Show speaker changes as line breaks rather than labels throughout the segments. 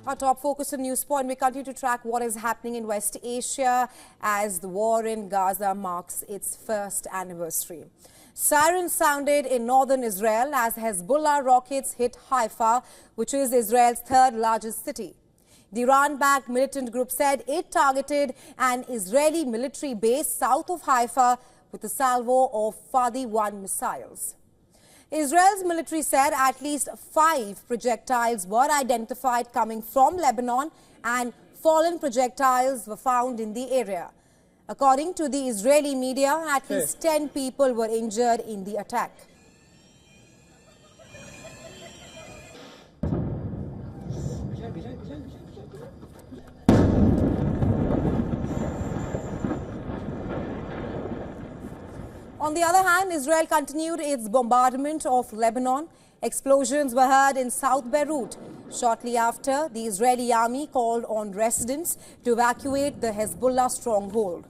Our top focus on News Point, we continue to track what is happening in West Asia as the war in Gaza marks its first anniversary. Siren sounded in northern Israel as Hezbollah rockets hit Haifa, which is Israel's third largest city. The Iran-backed militant group said it targeted an Israeli military base south of Haifa with a salvo of Fadi 1 missiles. Israel's military said at least 5 projectiles were identified coming from Lebanon and fallen projectiles were found in the area. According to the Israeli media, at least 10 people were injured in the attack. On the other hand, Israel continued its bombardment of Lebanon. Explosions were heard in South Beirut. Shortly after, the Israeli army called on residents to evacuate the Hezbollah stronghold.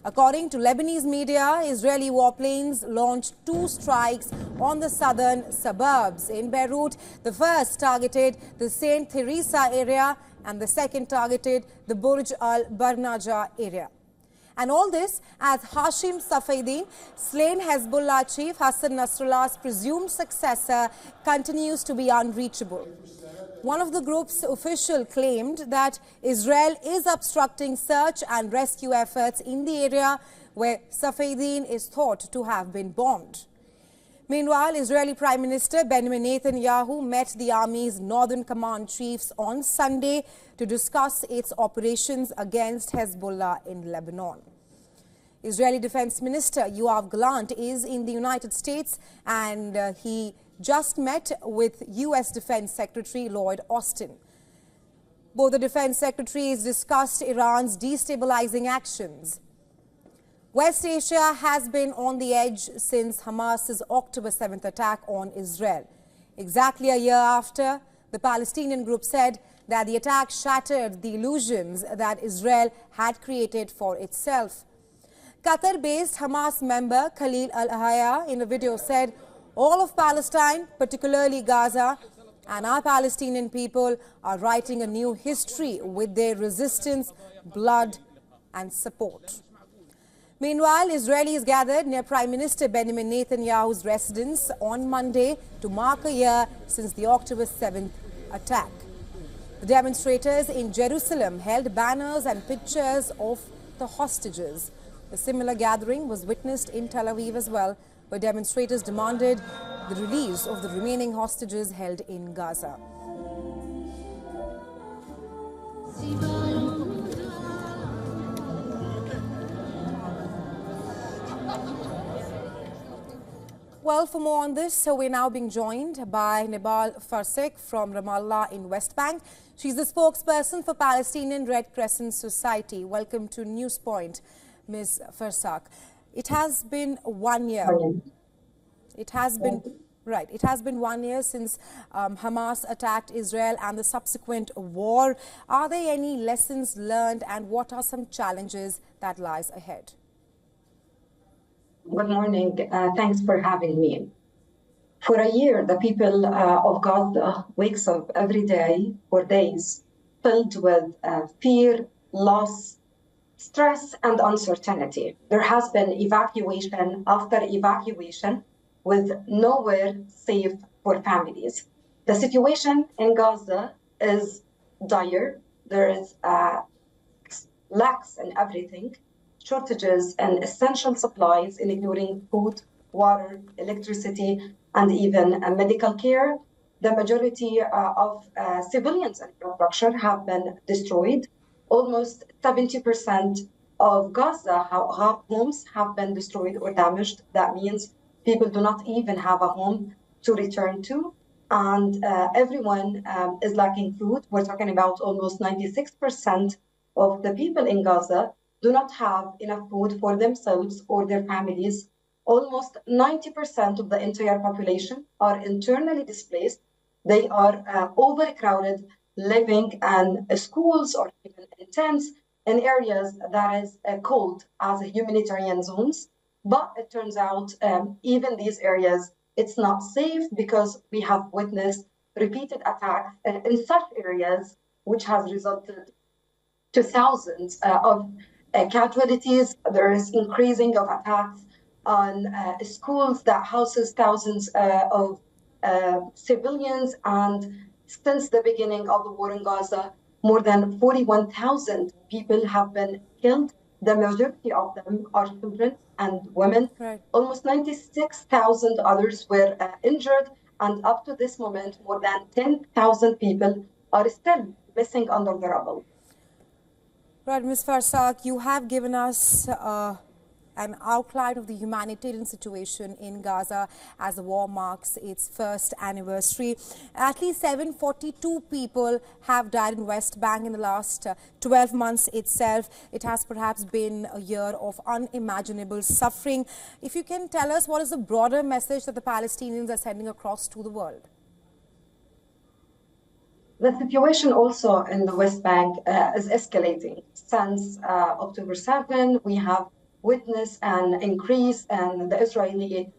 According to Lebanese media, Israeli warplanes launched 2 strikes on the southern suburbs. In Beirut, the first targeted the St. Teresa area and the second targeted the Burj al-Barnaja area. And all this as Hashim Safieddine, slain Hezbollah chief Hassan Nasrallah's presumed successor, continues to be unreachable. One of the group's officials claimed that Israel is obstructing search and rescue efforts in the area where Safieddine is thought to have been bombed. Meanwhile, Israeli Prime Minister Benjamin Netanyahu met the army's Northern Command chiefs on Sunday to discuss its operations against Hezbollah in Lebanon. Israeli Defense Minister Yoav Gallant is in the United States and he just met with U.S. Defense Secretary Lloyd Austin. Both the defense secretaries discussed Iran's destabilizing actions. West Asia has been on the edge since Hamas's October 7th attack on Israel. Exactly a year after, the Palestinian group said that the attack shattered the illusions that Israel had created for itself. Qatar-based Hamas member Khalil al-Hayya in a video said, "All of Palestine, particularly Gaza, and our Palestinian people are writing a new history with their resistance, blood and support." Meanwhile, Israelis gathered near Prime Minister Benjamin Netanyahu's residence on Monday to mark a year since the October 7th attack. The demonstrators in Jerusalem held banners and pictures of the hostages. A similar gathering was witnessed in Tel Aviv as well, where demonstrators demanded the release of the remaining hostages held in Gaza. Well, for more on this, we're now being joined by Nibal Farsek from Ramallah in West Bank. She's the spokesperson for Palestinian Red Crescent Society. Welcome to News Point, Ms. Farsek. It has been 1 year. It has been 1 year since Hamas attacked Israel and the subsequent war. Are there any lessons learned and what are some challenges that lies ahead?
Good morning. Thanks for having me. For a year, the people of Gaza wakes up every day for days filled with fear, loss, stress, and uncertainty. There has been evacuation after evacuation with nowhere safe for families. The situation in Gaza is dire. There is lacks in everything. Shortages in essential supplies, including food, water, electricity, and even medical care. The majority of civilians' infrastructure have been destroyed. Almost 70% of Gaza homes have been destroyed or damaged. That means people do not even have a home to return to. And everyone is lacking food. We're talking about almost 96% of the people in Gaza do not have enough food for themselves or their families. Almost 90% of the entire population are internally displaced. They are overcrowded, living in schools or even in tents in areas that is called as humanitarian zones. But it turns out even these areas, it's not safe because we have witnessed repeated attacks in such areas which has resulted to thousands of casualties. There is increasing of attacks on schools that houses thousands of civilians. And since the beginning of the war in Gaza, more than 41,000 people have been killed. The majority of them are children and women.
Right.
Almost 96,000 others were injured. And up to this moment, more than 10,000 people are still missing under the rubble.
Right, Ms. Farsak, you have given us an outline of the humanitarian situation in Gaza as the war marks its first anniversary. At least 742 people have died in West Bank in the last 12 months itself. It has perhaps been a year of unimaginable suffering. If you can tell us, what is the broader message that the Palestinians are sending across to the world?
The situation also in the West Bank is escalating. Since October 7, we have witnessed an increase in the Israeli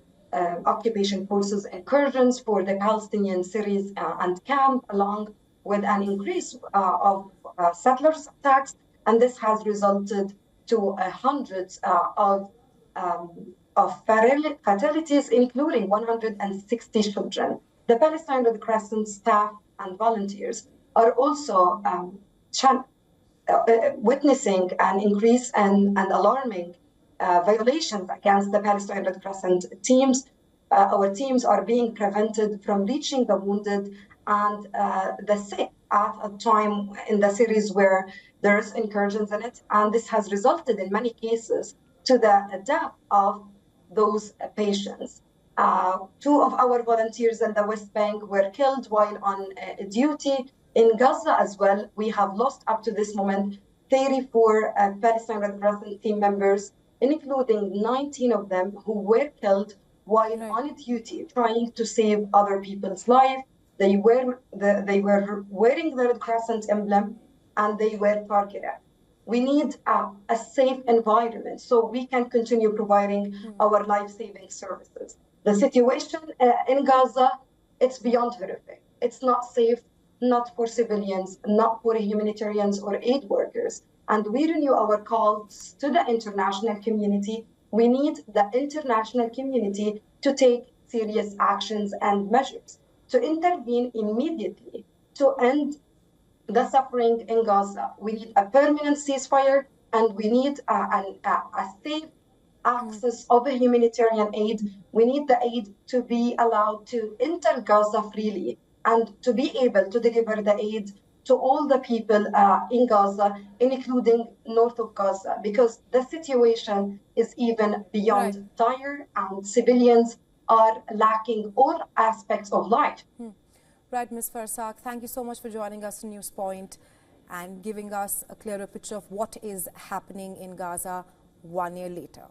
occupation forces incursions for the Palestinian cities and camp, along with an increase of settlers attacks. And this has resulted to hundreds of fatalities, including 160 children. The Palestine Red Crescent staff and volunteers are also witnessing an increase and alarming violations against the Palestine Red Crescent teams. Our teams are being prevented from reaching the wounded and the sick at a time in the cities where there's incursions in it. And this has resulted in many cases to the death of those patients. Two of our volunteers in the West Bank were killed while on duty. In Gaza as well, we have lost up to this moment 34 Palestine Red Crescent team members, including 19 of them who were killed while on duty trying to save other people's lives. They were wearing the Red Crescent emblem and they were targeted. We need a safe environment so we can continue providing our life-saving services. The situation in Gaza, it's beyond horrific. It's not safe, not for civilians, not for humanitarians or aid workers. And we renew our calls to the international community. We need the international community to take serious actions and measures, to intervene immediately, to end the suffering in Gaza. We need a permanent ceasefire, and we need a safe access of a humanitarian aid. We need the aid to be allowed to enter Gaza freely and to be able to deliver the aid to all the people in Gaza, including north of Gaza, because the situation is even beyond dire and civilians are lacking all aspects of life.
Right, Ms. Farsak, thank you so much for joining us on News Point and giving us a clearer picture of what is happening in Gaza 1 year later.